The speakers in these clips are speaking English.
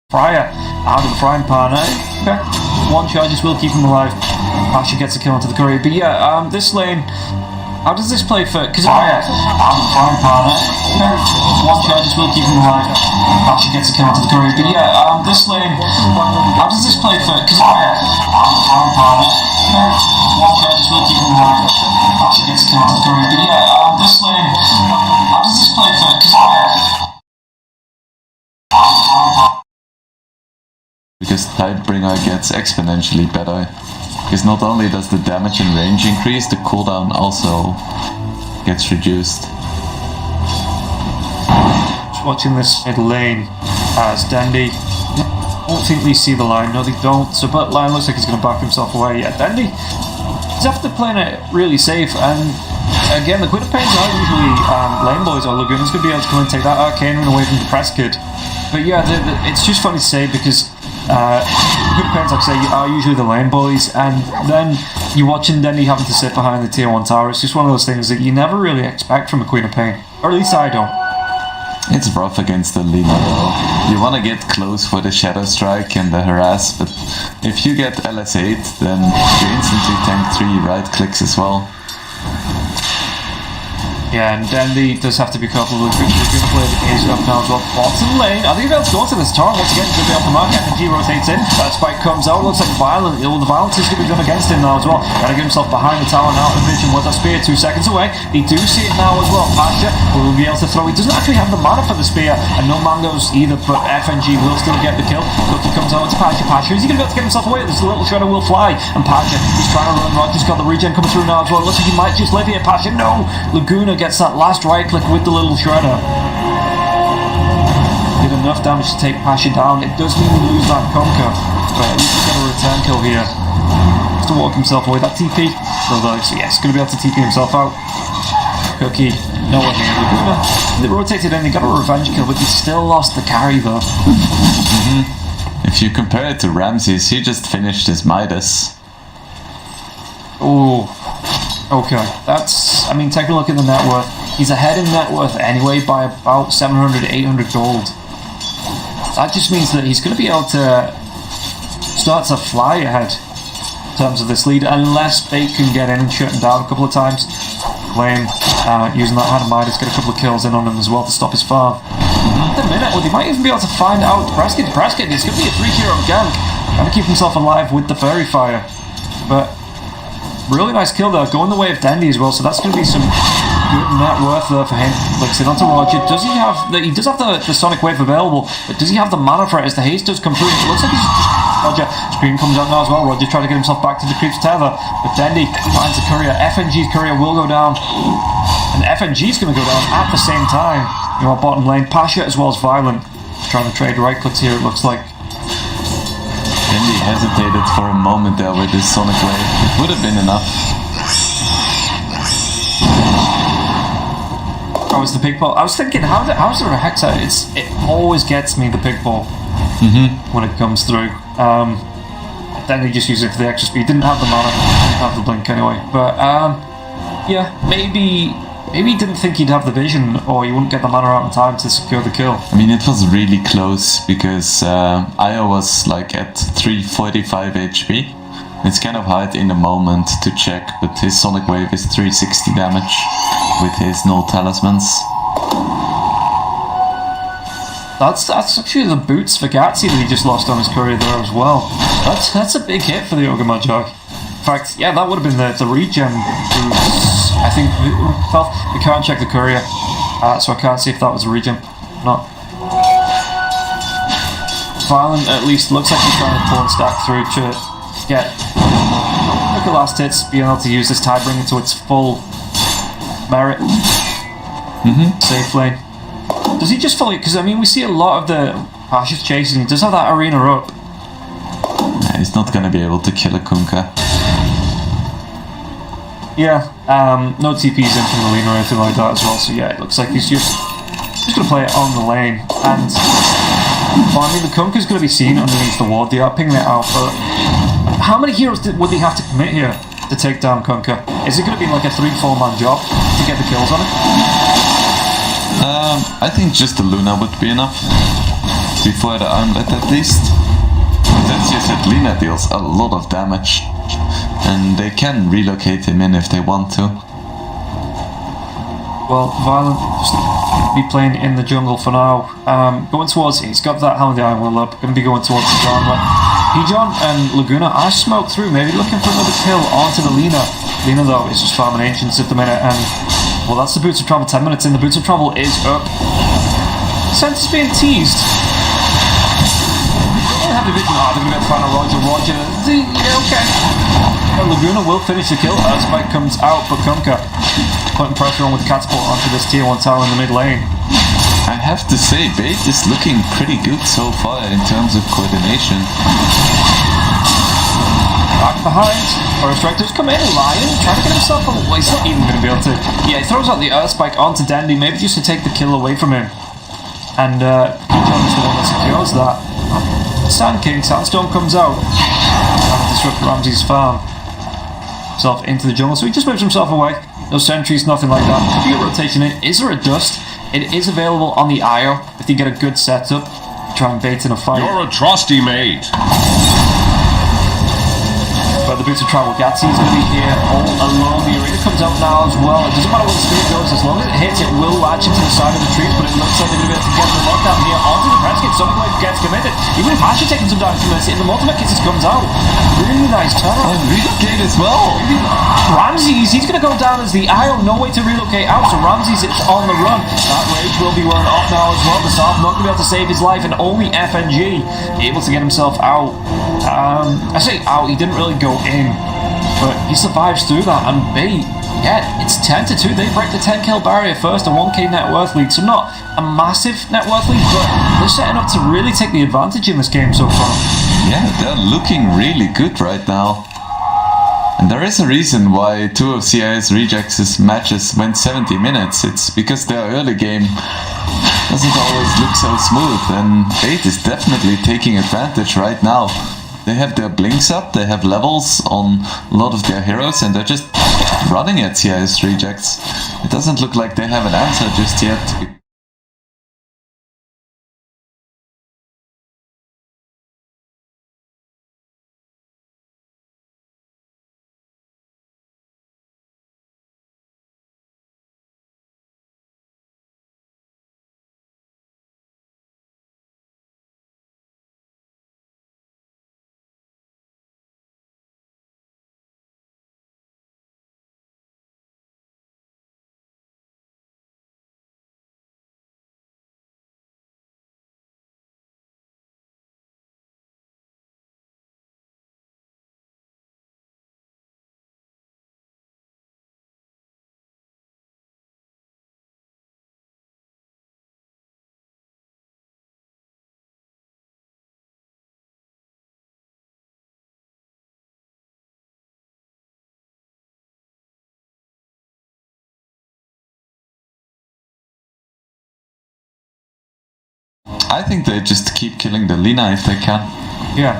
Fryer out of the frying pan. Okay. One charges will keep him alive. Pasha gets a kill onto the courier. But yeah, this lane, how does this play for... Because Fryer out of the frying pan. Okay. One charges will keep him alive. Pasha gets a kill onto the courier. But yeah, this lane, how does this play for... Because Fryer out of the frying pan. Okay. One charges will keep him alive. Pasha gets a kill onto the courier. But yeah, this lane, how does this play for... Because because Tidebringer gets exponentially better. Because not only does the damage and range increase, the cooldown also gets reduced. Just watching this mid lane as Dendi. I don't think they see the line. No, they don't. So, but line looks like he's going to back himself away. Yeah, Dendi, he's after playing it really safe. And again, the Queen of Pains are usually lane boys or Laguna's going to be able to come and take that Arcane away from the press kid. But yeah, it's just funny to say because Queen of Pains, like I say, are usually the lane boys, and then you're watching Dendi having to sit behind the tier 1 tower. It's just one of those things that you never really expect from a Queen of Pain, or at least I don't. It's rough against the Lina though. You want to get close for the Shadow Strike and the Harass, but if you get LS8, then you instantly tank 3 right clicks as well. Yeah, and Dendi does have to be careful with the going to play the case up now as well. Bottom lane, I think he'll be able to go to this turret once again. He's going to be able to mark it, and G rotates in. That spike comes out, looks like violent. The violence is going to be done against him now as well. Gotta get himself behind the tower now. Vision with a spear 2 seconds away. They do see it now as well. Pasha will be able to throw. He doesn't actually have the mana for the spear, and no mangoes either, but FNG will still get the kill. Cookie comes over to Pasha. Pasha, is he going to be able to get himself away? This little shadow will fly, and Pasha, he's trying to run. Roger's got the regen coming through now as well. Looks like he might just live here. Pasha, no! Laguna gets that last right click with the little shredder. Did enough damage to take Pasha down. It does mean we lose that conquer, but at least we get a return kill here. Just to walk himself away. That TP, so yeah, he's going to be able to TP himself out. Cookie, no one here. Laguna, they rotated in, they got a revenge kill, but he still lost the carry though. If you compare it to Ramses, he just finished his Midas. Oh, okay. That's, I mean, take a look at the net worth. He's ahead in net worth anyway by about 700, 800 gold. That just means that he's going to be able to start to fly ahead in terms of this lead, unless Bait can get in and shut him down a couple of times. Lane, using that hand of Midas, get a couple of kills in on him as well to stop his farm. At the minute, well, they might even be able to find out Prescott. It's going to be a 3-hero gank. Trying to keep himself alive with the Fairy Fire. But really nice kill there, going the way of Dendi as well, so that's going to be some good net worth there for him. Links it onto Roger. Does he have he does have the Sonic Wave available, but does he have the mana for it as the haste does come through? It looks like he's Roger. Scream comes out now as well. Roger trying to get himself back to the creep's tether, but Dendi finds the courier. FNG's courier will go down, and FNG's going to go down at the same time. You know, bottom lane, Pasha as well as Violent trying to trade right clicks here, it looks like. Dendi hesitated for a moment there with his Sonic Wave. It would have been enough. Oh, it's the pig ball. I was thinking, how's there a hex out? It always gets me, the pig ball, when it comes through. Then he just used it for the extra speed. Didn't have the mana, didn't have the blink anyway. But yeah, maybe he didn't think he'd have the vision, or he wouldn't get the mana out in time to secure the kill. I mean, it was really close because Io was like at 345 HP. It's kind of hard in the moment to check, but his Sonic Wave is 360 damage with his no talismans. That's actually the boots for Gatsy that he just lost on his courier there as well. That's a big hit for the Ogre Magi. In fact, yeah, that would have been the regen boots. I think we can't check the courier, so I can't see if that was a regen or not. Violent at least looks like he's trying to pull and stack through to get look at last hits, being able to use this Tidebringer to its full merit. Safe lane. Does he just fully? Because I mean, we see a lot of the Pasha's chasing. He does have that arena up. Nah, he's not going to be able to kill a Kunkka. Yeah, no TPs in from the lane or anything like that as well. So yeah, it looks like he's just going to play it on the lane. And well, I mean, the Kunkka's going to be seen underneath the ward. They are pinging it out, but how many heroes would they have to commit here to take down Kunkka? Is it going to be like a 3-4 man job to get the kills on it? I think just the Luna would be enough. before the armlet at least. But as you said, Lina deals a lot of damage, and they can relocate him in if they want to. Well, Violent be playing in the jungle for now. Going towards, he's got that Hammer the Iron Will up, going to be going towards the armlet. Pijon and Laguna are smoked through, maybe looking for another kill onto the Lina. Lina though is just farming Ancients at the minute, and well, that's the Boots of Travel 10 minutes in. The Boots of Travel is up. Sense is being teased. They're going to get final Roger. Yeah, okay. Well, Laguna will finish the kill as Spike comes out, but Kunkka putting pressure on with the catapult onto this tier 1 tower in the mid lane. I have to say, Bait is looking pretty good so far in terms of coordination. Back behind, Forest Rector's come in, Lion, trying to get himself away. Well, he's not even going to be able to. Yeah, he throws out the Earth Spike onto Dendi, maybe just to take the kill away from him. And Pijon is the one that secures that. Sand King, Sandstorm comes out. Trying to disrupt Ramsey's farm. Himself into the jungle, so he just moves himself away. No sentries, nothing like that. Could be a rotation in. Is there a dust? It is available on the IO if you get a good setup. Try and bait in a fight. You're a trusty mate. But the Boots of Travel, Gatsby's going to be here all alone. The arena comes out now as well. It doesn't matter where the speed goes, as long as it hits, it will latch into the side of the trees, but it looks like they're going to be able to get the lockdown here onto the press kit. Sonic Wave gets committed. Even if Asher taking some damage from this, the Ultimate Kisses comes out. Really nice turn. Relocate as well! Ramses, he's going to go down as the IO, no way to relocate out, so Ramses is on the run. That rage will be wearing off now as well. The South not going to be able to save his life, and only FNG able to get himself out. I say out, he didn't really go in, but he survives through that, and Bait, yeah, it's 10-2. They break the 10 kill barrier first, a 1k net worth lead, so not a massive net worth lead, but they're setting up to really take the advantage in this game so far. Yeah, they're looking really good right now. And there is a reason why 2 of CIS Rejects' matches went 70 minutes. It's because their early game doesn't always look so smooth, and Bait is definitely taking advantage right now. They have their blinks up, they have levels on a lot of their heroes, and they're just running at CIS Rejects. It doesn't look like they have an answer just yet. I think they just keep killing the Lina if they can. Yeah.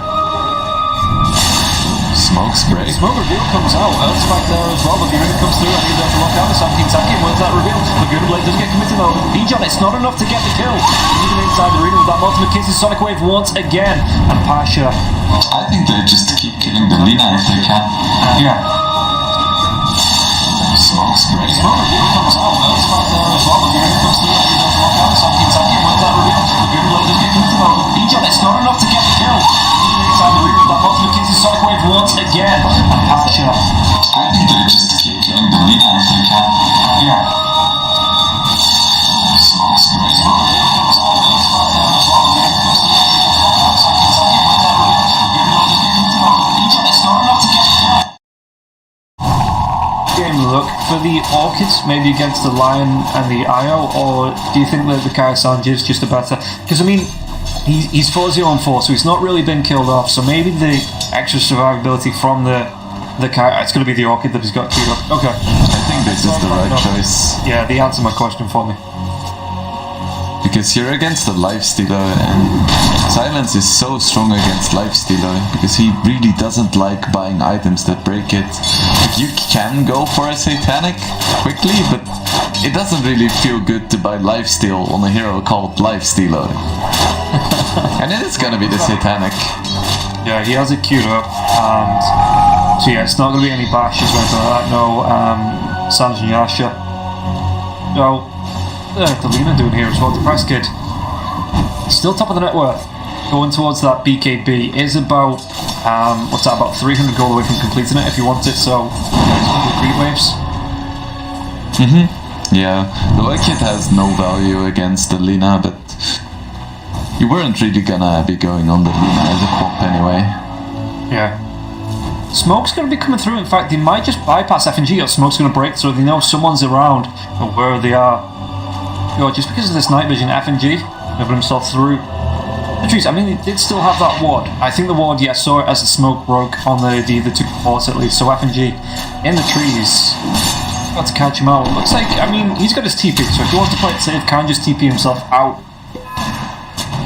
Smoke spray. Smoke reveal comes out. Earth Spike there as well, but the arena comes through. I need them to lock down the Sand King. Sand King wins that reveal. Laguna Blade doesn't get committed though. Pijon, it's not enough to get the kill. Even inside the arena with that Ultimate Kisses, Sonic Wave once again. And Pasha. I think they just keep killing the Lina if they can. Yeah. Smoke spray. Smoke reveal comes out. Earth Spike there as well, but the arena comes through. I need them to lock down the Sand King. Sand King wins that reveal. Laguna Blade doesn't get committed though. Pijon, it's not enough to get the kill. Even inside the arena with that Ultimate Kisses, Sonic Wave once again. And Pasha. I think they just keep killing the Lina if they can. Yeah. Smoke spray. Game look for the Orchids, maybe against the Lion and the IO, or do you think that the Kai Sanji is just a better? Because I mean, he's 4-0-4, so he's not really been killed off. So maybe the extra survivability from the Kai, it's going to be the Orchid that he's got queued up. Okay, I think this is the right choice. Yeah, they answered my question for me. Because you're against the Lifestealer, and Silence is so strong against Lifestealer because he really doesn't like buying items that break it. Like, you can go for a Satanic quickly, but it doesn't really feel good to buy lifesteal on a hero called Lifestealer. And it is gonna be the Satanic. Yeah, he has it queued up, and so yeah, it's not gonna be any bashes or anything like that. No, Sanj and Yasha. No, the Lina doing here as well. The Press Kid, still top of the net worth. Going towards that BKB is about what's that? About 300 gold away from completing it if you want it. So, three waves. Yeah, the White Kid has no value against the Lina, but you weren't really gonna be going on the Lina as a quap anyway. Yeah. Smoke's gonna be coming through. In fact, they might just bypass FNG, or Smoke's gonna break through. They know someone's around or where they are. Yo, just because of this night vision, FNG moving himself through the trees. I mean, he did still have that ward. I think the ward, yeah, saw it as the smoke broke on the two ports at least. So FNG in the trees. Got to catch him out. Looks like, I mean, he's got his TP, so if he wants to play it safe, can just TP himself out.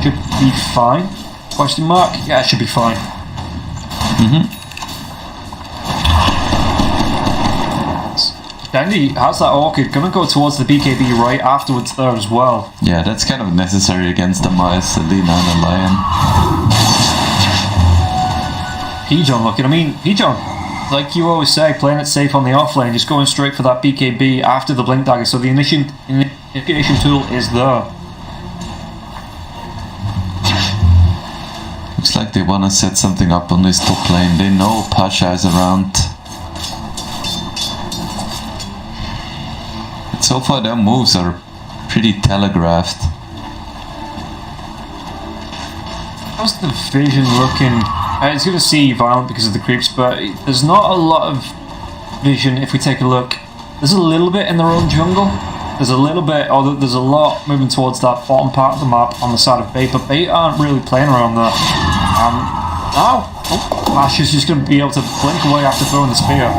Should be fine. Question mark? Yeah, it should be fine. Dendi has that Orchid, gonna go towards the BKB right afterwards there as well. Yeah, that's kind of necessary against the Mice, a Lina and a Lion. P-John looking, I mean, P-John, like you always say, playing it safe on the offlane, just going straight for that BKB after the Blink Dagger, so the initiation tool is there. Looks like they want to set something up on this top lane. They know Pasha is around. But so far their moves are pretty telegraphed. How's the vision looking? It's going to see Violent because of the creeps, but there's not a lot of vision if we take a look. There's a little bit in their own jungle. There's a little bit, or there's a lot moving towards that bottom part of the map on the side of Bait, but Bait aren't really playing around there. Now, Ash is just going to be able to blink away after throwing the spear.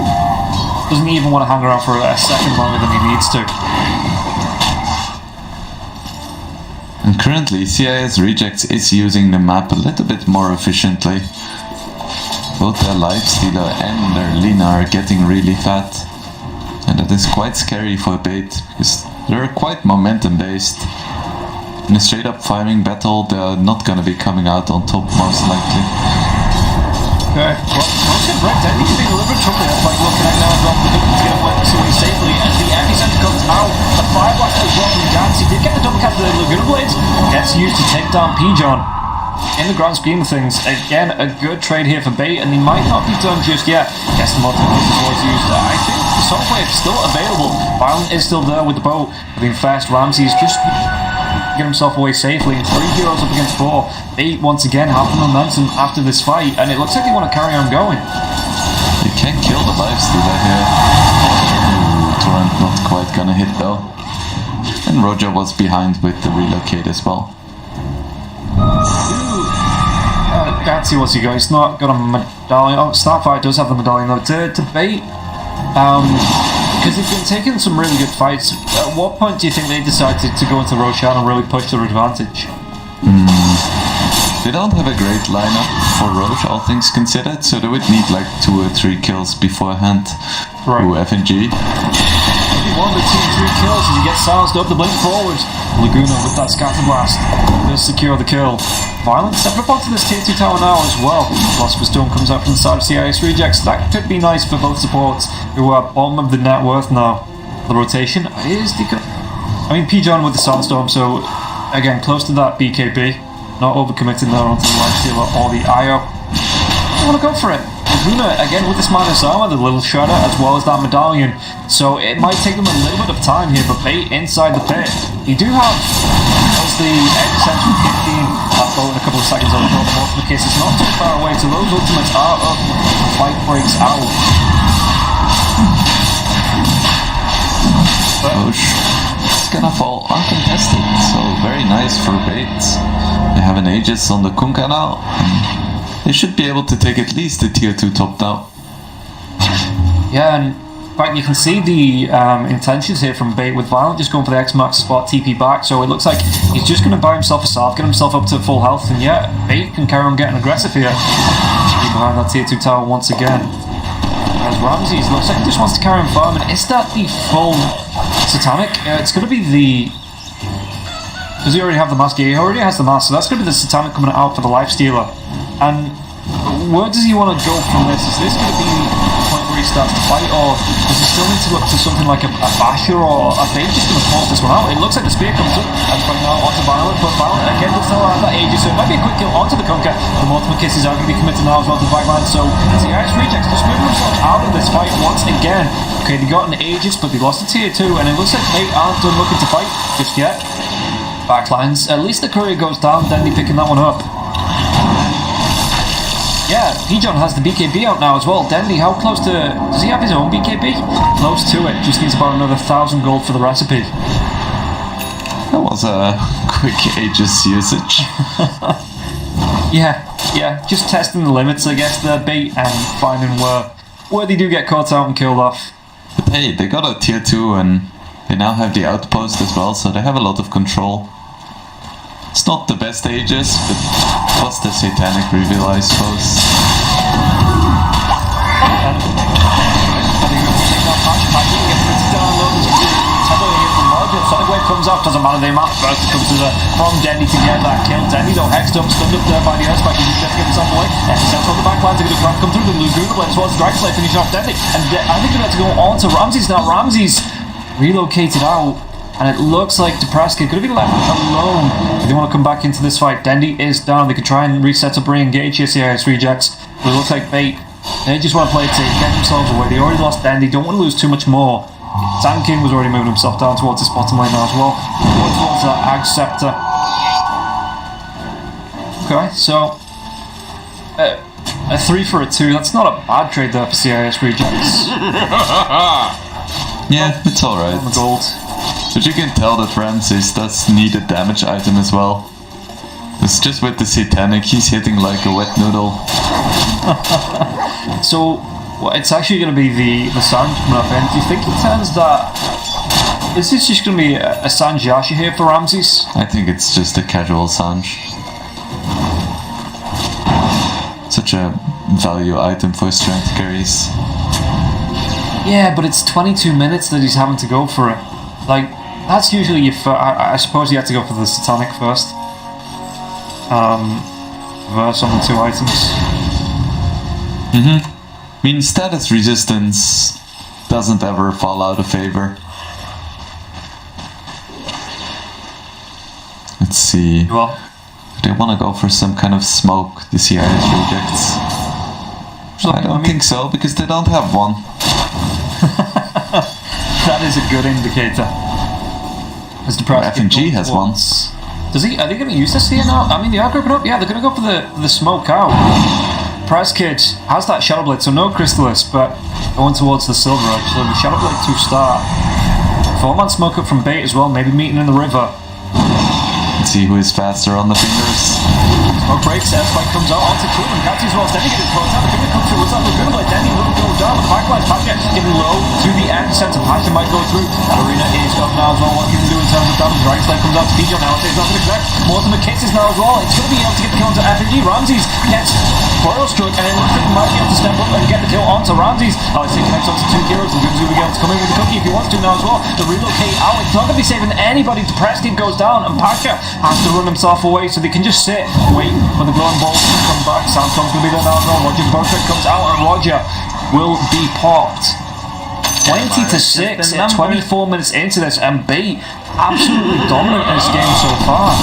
Doesn't even want to hang around for a second longer than he needs to. And currently, CIS Rejects is using the map a little bit more efficiently. Both their Lifestealer and their Lina are getting really fat. And that is quite scary for Bait, because they're quite momentum based. In a straight up farming battle, they're not gonna be coming out on top most likely. Okay, well, most of right, Dendi can be a little bit trouble here, like looking at now, dropping the to get away away safely as the epicenter comes out. The fire blast as well from Gans. He did get the double cap to the Laguna Blades. Gets used to take down P-John. In the grand scheme of things, again, a good trade here for Bait, and he might not be done just yet. Yes, the multiple was used. I think the software is still available. Violent is still there with the boat. I think Fast Ramsey's just get himself away safely. 3 heroes up against 4. Bait once again have the momentum after this fight, and it looks like they want to carry on going. They can kill the Lifestealer here. Torrent not quite gonna hit though. And Roger was behind with the relocate as well. Can't see what's he got. He's not got a medallion. Oh, Starfire does have the medallion though. To Bait, because they've been taking some really good fights. At what point do you think they decided to go into Roshan and really push their advantage? They don't have a great lineup for Roche, all things considered, so they would need like 2 or 3 kills beforehand. Right. Ooh, FNG. Maybe 1 or 2, 3 kills as he gets silenced up the blink forward. Laguna with that scatter blast does secure the kill. Violent stepping up onto this tier 2 tower now as well. Philosopher's Stone comes out from the side of CIS Rejects. That could be nice for both supports who are bottom of the net worth now. The rotation is I mean, P-John with the Sandstorm, so again, close to that BKB. Not overcommitting there onto the Lifestealer or the IO. I want to go for it. Laguna, again, with this minus armor, the little shredder, as well as that medallion. So it might take them a little bit of time here, but Bait inside the pit. You do have, as the epicenter with 15, that bolt in a couple of seconds over the most of the case. It's not too far away, so those ultimates are up. The fight breaks out. It's gonna fall uncontested, so very nice for Bait. They have an Aegis on the Kunkka now. They should be able to take at least the tier 2 top now. Yeah, and in fact you can see the intentions here from Bait with Violent just going for the X-Max spot TP back, so it looks like he's just going to buy himself a salve, get himself up to full health, and yeah, Bait can carry on getting aggressive here. Behind that tier 2 tower once again. As Ramses looks like he just wants to carry on farming. Is that the full Satanic. It's going to be the... Does he already have the mask? Yeah, he already has the mask, so that's going to be the Satanic coming out for the Lifestealer. And where does he want to go from this? Is this going to be the point where he starts to fight, or does he still need to look to something like a Basher or a Bait just going to force this one out? It looks like the spear comes up and putting out onto Violent, but Violent again does still have that Aegis, so it might be a quick kill onto the Conquer. The multiple kisses are going to be committed now as well to the backline, so the Irish Rejects just moving themselves out of this fight once again. Okay, they got an Aegis, but they lost a tier 2, and it looks like they aren't done looking to fight just yet. Backlines. At least the courier goes down, Dendi picking that one up. Yeah, P-John has the BKB out now as well. Dendi, how close to... Does he have his own BKB? Close to it. Just needs about another 1,000 gold for the recipe. That was a quick Aegis usage. Yeah, just testing the limits, I guess, the Bait, and finding where they do get caught out and killed off. But hey, they got a tier 2 and they now have the outpost as well, so they have a lot of control. It's not the best Aegis, but plus the Satanic reveal, I suppose. Sonic Wave comes up, doesn't matter the amount first it comes to the from Dendi to get that kill. Dendi though hexed up, stunned up there by the Earthspike, he's just get himself away. And he steps on the backlines, they're going to try and come through, the lose Google Blade as well as Dragon Slayer finishing off Dendi. And I think they're about to go on to Ramses now. Ramses relocated out, and it looks like Depressed Kid could have been left alone. If they want to come back into this fight, Dendi is down. They could try and reset up, re-engage here, CIS Rejects. But it looks like Bait, they just want to play it safe, get themselves away. They already lost Dendi, don't want to lose too much more. Zankin was already moving himself down towards his bottom lane now as well. Towards that Ag Scepter. Okay, so a 3 for a 2. That's not a bad trade there for CIS Rejects. Yeah, it's alright. On the gold. But you can tell that Ramses does need a damage item as well. It's just with the Satanic, he's hitting like a wet noodle. So, well, it's actually going to be the Sanj coming up in. Do you think he turns that... Is this just going to be a Sanj Yasha here for Ramses? I think it's just a casual Sanj. Such a value item for strength carries. Yeah, but it's 22 minutes that he's having to go for it. Like, that's usually your first... I suppose you have to go for the Satanic first. Verse on the 2 items. I mean, status resistance doesn't ever fall out of favor. Let's see. Well, do they want to go for some kind of smoke, the CIS Rejects? I don't think so, because they don't have one. That is a good indicator. As FNG has one. Does he? Are they going to use this here now? I mean, they are grouping up. Yeah, they're going to go for the smoke out. Price Kid has that Shadow Blade, so no Chrysalis, but going towards the Silver Edge. So the Shadow Blade to start. 4-man smoke up from Bait as well, maybe meeting in the river. Let's see who is faster on the fingers. Smoke breaks, Earthspike comes out onto Kuhlman, catches well, Dendi getting caught out, the finger comes through, what's that looking like? Dendi will go down, the pipeline, Pasha getting low to the end, center Pasha might go through, that arena is gone now as well, what can he do in terms of damage, right side comes out to P-John now, it's not going to connect, Mortimer kisses now as well, it's going to be able to get the kill onto FNG, Ramses gets Boil Struck, and it looks like he might be able to step up and get the kill onto Ramses, oh, he connects onto 2 heroes, and Goon's going to be able to come in with the cookie if he wants to now as well, the relocate out, it's not going to be saving anybody, Depressed Kid goes down, and Pasha has to run himself away, so they can just sit, wait for the glowing ball to come back. Samsung's going to be there now as well. Roger's Burkett comes out and Roger will be popped. 20 to 6 at 24 minutes into this, and Bait absolutely dominant in this game so far.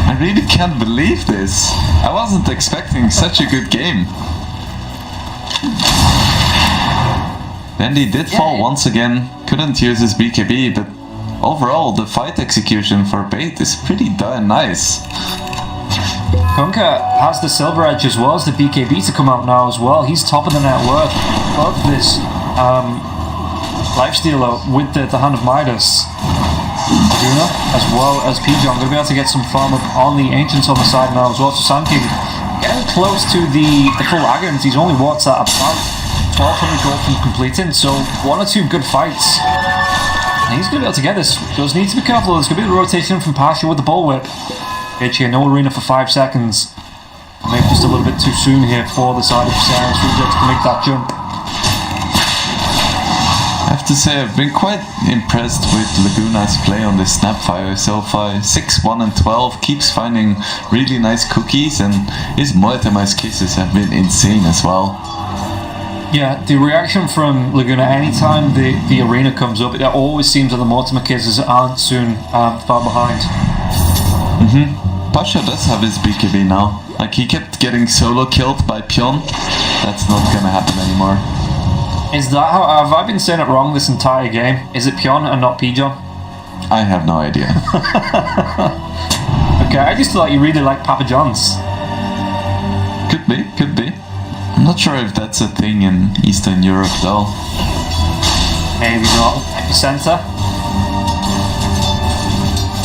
I really can't believe this. I wasn't expecting such a good game. Dendi did fall once again, couldn't use his BKB, but overall the fight execution for Bait is pretty darn nice. Kunka has the Silver Edge as well as the BKB to come out now as well. He's top of the net worth of this Lifestealer with the Hand of Midas. Arjuna as well as P-John going to be able to get some farm up on the Ancients on the side now as well. So Sanking getting close to the full Agons. He's only what's at about 1200 gold from completing. So 1 or 2 good fights. And he's going to be able to get this. Does need to be careful. There's going to be a rotation from Pasha with the bullwhip. Pitch here, no arena for 5 seconds. Maybe just a little bit too soon here for the side of CIS Rejects to make that jump. I have to say I've been quite impressed with Laguna's play on this Snapfire so far. 6, 1 and 12, keeps finding really nice cookies, and his Mortimer's kisses have been insane as well. Yeah, the reaction from Laguna anytime the arena comes up, it always seems that the Mortimer kisses aren't soon far behind. Pasha does have his BKB now. Like, he kept getting solo killed by Pion. That's not gonna happen anymore. Is that how... Have I been saying it wrong this entire game? Is it Pion and not Pijon? I have no idea. Okay, I just thought you really like Papa John's. Could be, could be. I'm not sure if that's a thing in Eastern Europe though. Maybe not. Epicenter.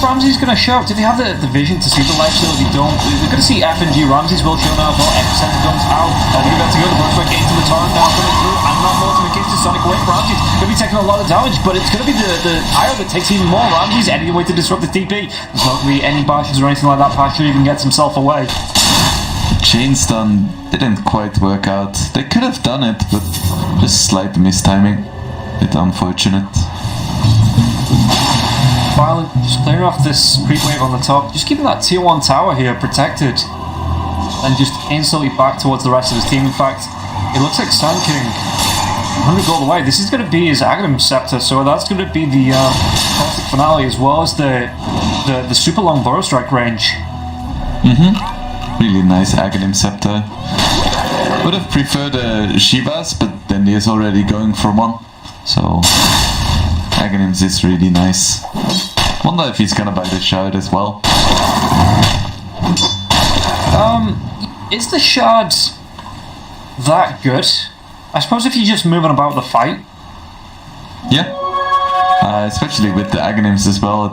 Ramsey's gonna show. Did he have the vision to see the life steal? If he don't, we're gonna see FNG. Ramsey's will show now as well. Epicenter comes out. They're about to go. The Brunswick into the torrent now coming through. And not Mortimer kisses Sonic away. Ramsey's gonna be taking a lot of damage, but it's gonna be the IO that takes even more. Ramsey's any way to disrupt the TP. There's not gonna be any bashes or anything like that. Pasha even gets himself away. Chain stun didn't quite work out. They could have done it, but just slight mistiming. Bit unfortunate. Violent, just clearing off this creep wave on the top, just keeping that tier 1 tower here protected, and just instantly back towards the rest of his team. In fact, it looks like Sand King 100 gold away. This is going to be his Aghanim Scepter, so that's going to be the Caustic Finale as well as the super long Burrow Strike range. Really nice Aghanim Scepter. Would have preferred Shivas, but Dendi is already going for one, so Aghanims is really nice. Wonder if he's gonna buy the shard as well. Is the shard that good? I suppose if you're just moving about the fight. Yeah. Especially with the Aghanims as well, it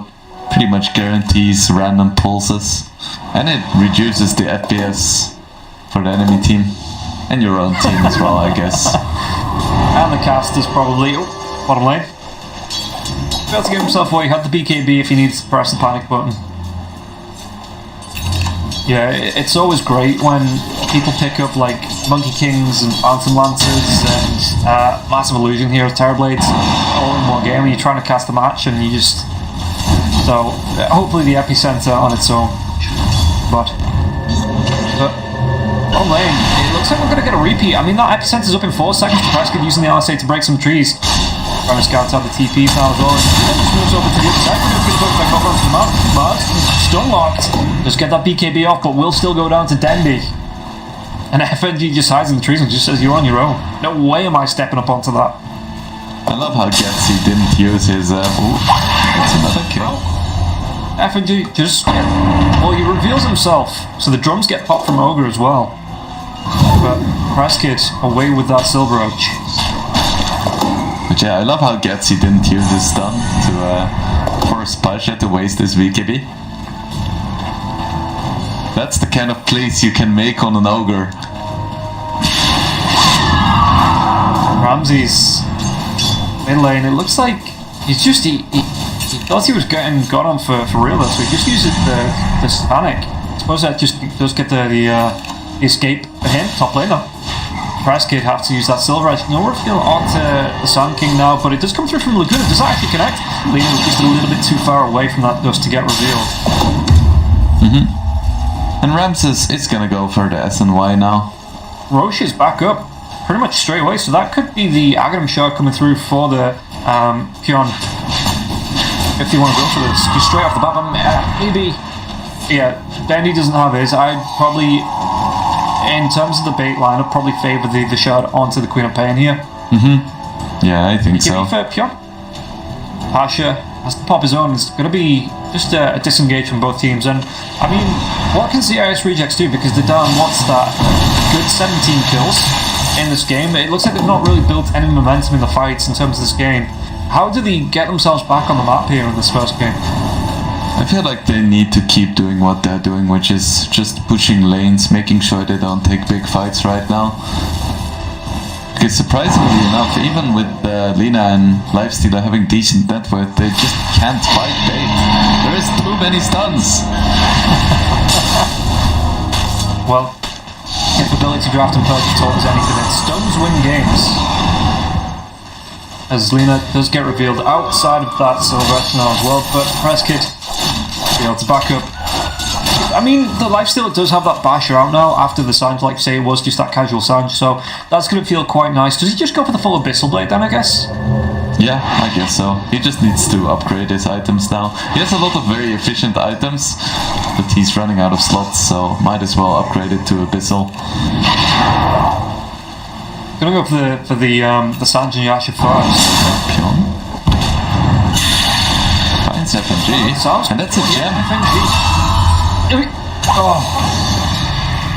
pretty much guarantees random pulses. And it reduces the FPS for the enemy team. And your own team as well, I guess. And the casters probably. Oh, bottom lane. Able to get himself away. He had the BKB if he needs to press the panic button. Yeah, it's always great when people pick up like Monkey Kings and Phantom Lancers and Massive Illusion here, Terrorblades, all in one game when you're trying to cast a match and you just... So, hopefully the Epicenter on its own. But bottom lane, it looks like we're going to get a repeat. I mean, that Epicenter's up in 4 seconds. Prescott using the RSA to break some trees. Trying to scout out the TPs now as well. And then just moves over to the other side. We're going to go back over onto the map. Mars, stun locked. Just get that BKB off, but we'll still go down to Dendi. And FNG just hides in the trees and just says, you're on your own. No way am I stepping up onto that. I love how Getsy didn't use his... ooh, that's another kill. FNG just... Well, he reveals himself. So the drums get popped from Ogre as well. But Prescott away with that Silver Oach. But yeah, I love how Getsy didn't use his stun to force Pasha to waste his VKB. That's the kind of plays you can make on an Ogre. Ramsey's mid lane, it looks like he's just... He thought he was getting got on for real though, so he just uses the panic. I suppose that just does get the escape for him, top laner. Prescott have to use that Silver Edge. No reveal onto the Sand King now, but it does come through from Laguna. Does that actually connect? Lena was just a little bit too far away from that dust to get revealed. And Ramses is gonna go for the SNY now. Roche is back up pretty much straight away, so that could be the Aghanim shot coming through for the Pion. If you want to go for this, just straight off the bat, maybe. Yeah, Dendi doesn't have his. I'd probably, in terms of the bait line, I'd probably favour the shot onto the Queen of Pain here. Yeah, I think so. For Pion. Pasha has to pop his own. It's going to be just a disengage from both teams. And I mean, what can CIS Rejects do? Because they're down, what's that? Good 17 kills in this game. It looks like they've not really built any momentum in the fights in terms of this game. How do they get themselves back on the map here in this first game? I feel like they need to keep doing what they're doing, which is just pushing lanes, making sure they don't take big fights right now. Because surprisingly enough, even with Lena and Lifestealer having decent net worth, they just can't fight bait. There is too many stuns. Well, capability draft and purchase told us anything. It stuns win games. as Lena does get revealed outside of that silhouette now as well, but Press Kid be able to back up. I mean, the lifesteal does have that basher out now after the Sange, like say it was just that casual Sange, so that's going to feel quite nice. Does he just go for the full Abyssal Blade then, I guess? Yeah, I guess so. He just needs to upgrade his items now. He has a lot of very efficient items, but he's running out of slots, so might as well upgrade it to Abyssal. Gonna go for the Sange and Yasha first. Finds FNG, and that's a gem.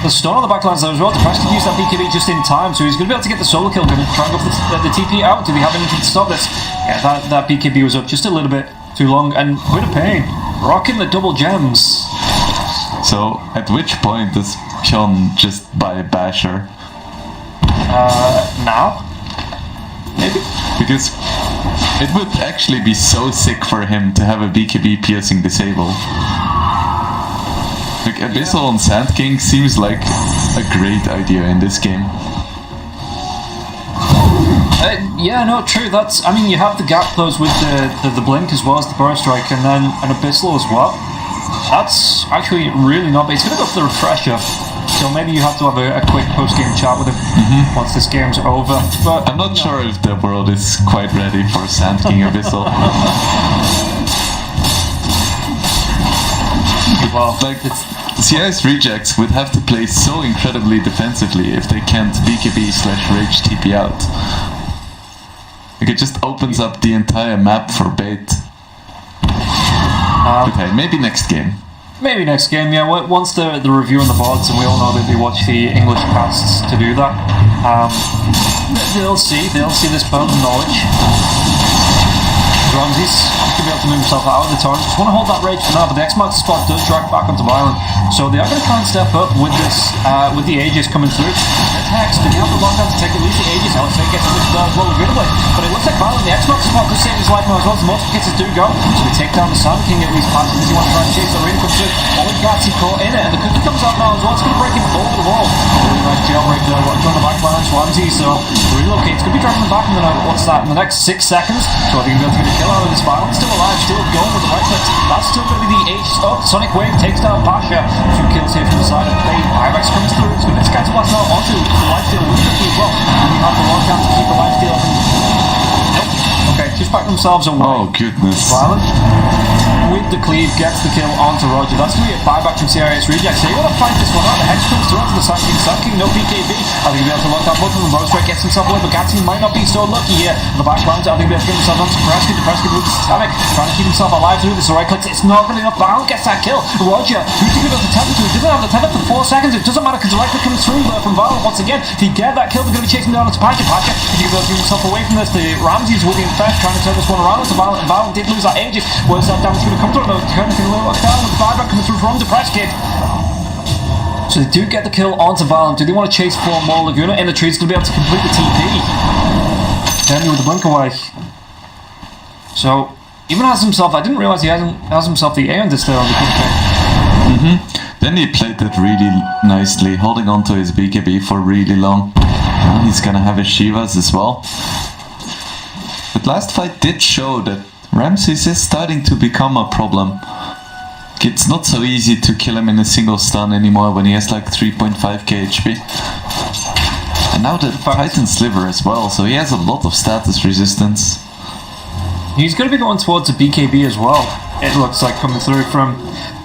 The stun on the backlines there as well. Depressed to use that BKB just in time, so he's going to be able to get the solo kill. Going to try and go for the TP out. Do they have anything to stop this? Yeah, that BKB was up just a little bit too long, and bit of pain. Rocking the double gems. So, at which point does Pion just buy a basher? Now? Maybe? Because it would actually be so sick for him to have a BKB piercing disable. Like, Abyssal on Sand King seems like a great idea in this game. Yeah, no, true. That's. I mean, you have the gap close with the blink as well as the burst strike, and then an Abyssal as well. That's actually really not bad. It's going to go for the refresher. So maybe you have to have a quick post-game chat with him once this game's over. But I'm not sure if the world is quite ready for Sand King Abyssal. Well, like, CIS rejects would have to play so incredibly defensively if they can't BKB/Rage TP out. Like, it just opens up the entire map for bait. Okay, maybe next game. Maybe next game, yeah. Once the review on the VODs, and we all know that they watch the English casts to do that, they'll see this potent knowledge. Ramses should be able to move himself out of the turn. Just want to hold that rage for now, but the X-Max spot does drag back onto Violent. So they are going to try and step up with this, with the Aegis coming through. Hex, did he have the lockdown to take at least the Aegis? I would say gets a little well repeatedly. But it looks like Violent, the X-Max spot does save his life now as well, so most cases do go. So we take down the Sand King at least passing as he wants to try and chase the arena comes through. Only Gatsy caught in it, and the cookie comes out now as well. It's going to break him over the wall. Really nice jailbreak there, on the back line, Swansea, so relocate. It's going to be dragging him back in what's that, in the next 6 seconds. So I think he'll be able to get a kill out of this Violent. Still alive, still going with the right click. That's still going to be the Aegis up. Sonic Wave takes down Pasha. 2 kills here from the side of the play. Irex comes through. It's going to scatter blast now onto the lifesteal with quickly as well. And we have the lockdown to keep the lifesteal. Nope. Okay, just back themselves away. Oh, goodness. Violent with the cleave gets the kill onto Roger. That's going to be a buyback from CIS Rejects. So you want to fight this one out. The Hex comes through onto the Sand King. Sand King, no BKB. I think he'll be able to lock that both of them. Rosestrike gets himself away, but Gatsby might not be so lucky here. On the back lines, I think he'll be able to get himself onto Prescott. Prescott with the systemic, trying to keep himself alive through this. Right clicks. It's not really enough. Violent gets that kill. Roger, who's going to be able to tether to? He doesn't have the tether for 4 seconds. It doesn't matter because the right click comes through there from Violent once again. If he get that kill, they're going to be chasing down into Pasha. Pasha, if he can be able to get himself away from this, the Ramses will be in fact trying to turn this one around. So Violent, and Violent did lose that Aegis. Where's that damage going to come through? Locked down with the buyback coming through from the Press Kid. So they do get the kill onto Violent. Do they want to chase for more Laguna in the tree? He's going to be able to complete the TP. Dendi with the blink away. So even has himself, I didn't realise he has himself the Aeon Distill on the quick thing. Then he played that really nicely, holding on to his BKB for really long. And he's gonna have his Shivas as well. But last fight did show that Ramses is starting to become a problem. It's not so easy to kill him in a single stun anymore when he has like 3.5k HP. And now the Titan Sliver as well, so he has a lot of status resistance. He's going to be going towards a BKB as well, it looks like, coming through from...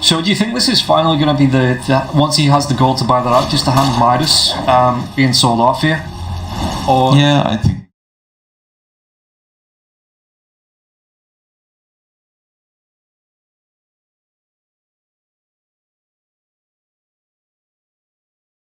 So do you think this is finally going to be the once he has the gold to buy that out, just to hand Midas being sold off here? Or yeah, I think